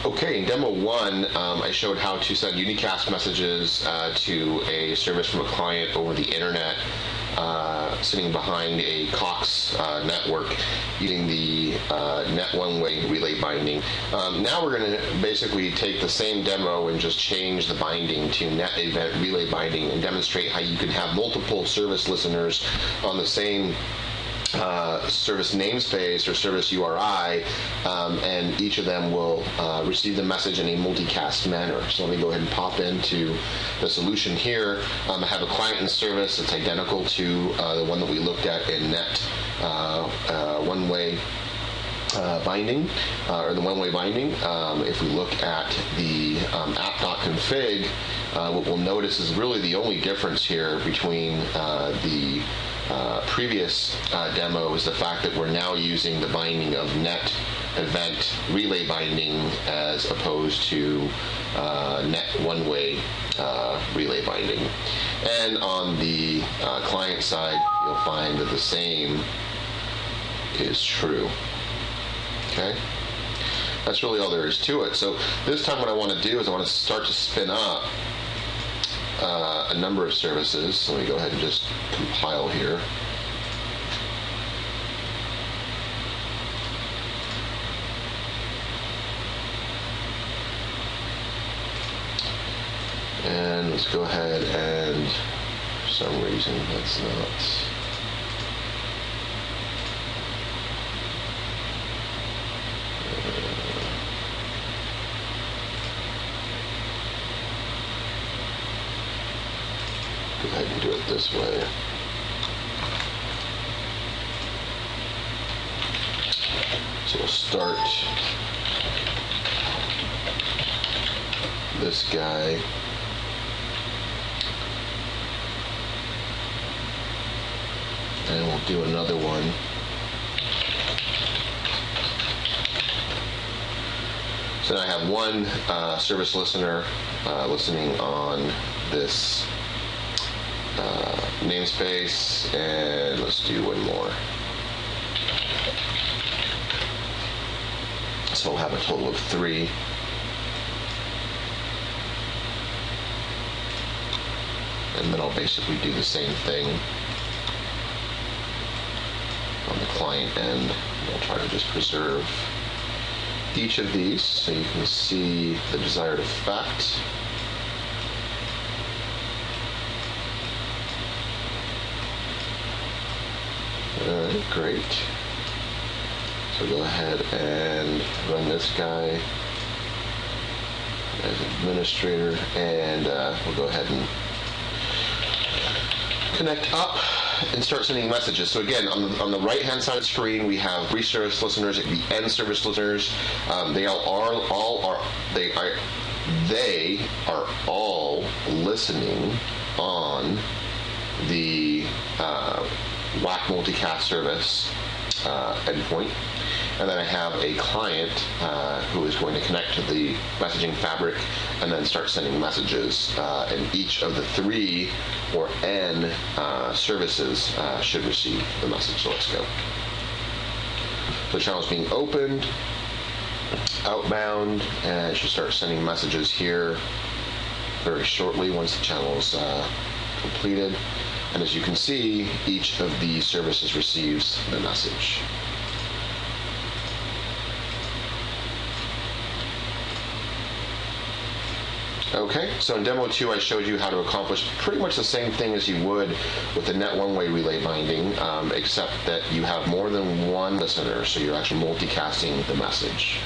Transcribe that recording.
Okay, in Demo 1, I showed how to send unicast messages to a service from a client over the internet, sitting behind a Cox network using the net one-way relay binding. Now we're going to basically take the same demo and just change the binding to net event relay binding and demonstrate how you can have multiple service listeners on the same service namespace or service URI, and each of them will receive the message in a multicast manner. So let me go ahead and pop into the solution here. I have a client and service that's identical to the one that we looked at in net one-way binding, or the one-way binding. If we look at the app.config, what we'll notice is really the only difference here between the previous demo is the fact that we're now using the binding of net event relay binding as opposed to net one-way relay binding. And on the client side, you'll find that the same is true. Okay? That's really all there is to it. So this time what I want to do is I want to start to spin up a number of services. So let me go ahead and just compile here. And let's go ahead and, for some reason, that's not. Go ahead and do it this way. So we'll start this guy. And we'll do another one. So now I have one service listener listening on this namespace, and let's do one more. So we'll have a total of 3. And then I'll basically do the same thing on the client end. I'll try to just preserve each of these so you can see the desired effect. Alright, great. So go ahead and run this guy as administrator, and we'll go ahead and connect up and start sending messages. So again, on the right-hand side of the screen, we have 3 service listeners. It can be N service listeners. They are all listening on the WAC multicast service endpoint. And then I have a client who is going to connect to the messaging fabric and then start sending messages. And each of the 3 or N services should receive the message. So let's go. So the channel is being opened, outbound, and it should start sending messages here very shortly once the channel is completed. And as you can see, each of these services receives the message. Okay, so in Demo 2, I showed you how to accomplish pretty much the same thing as you would with the net one-way relay binding, except that you have more than one listener, so you're actually multicasting the message.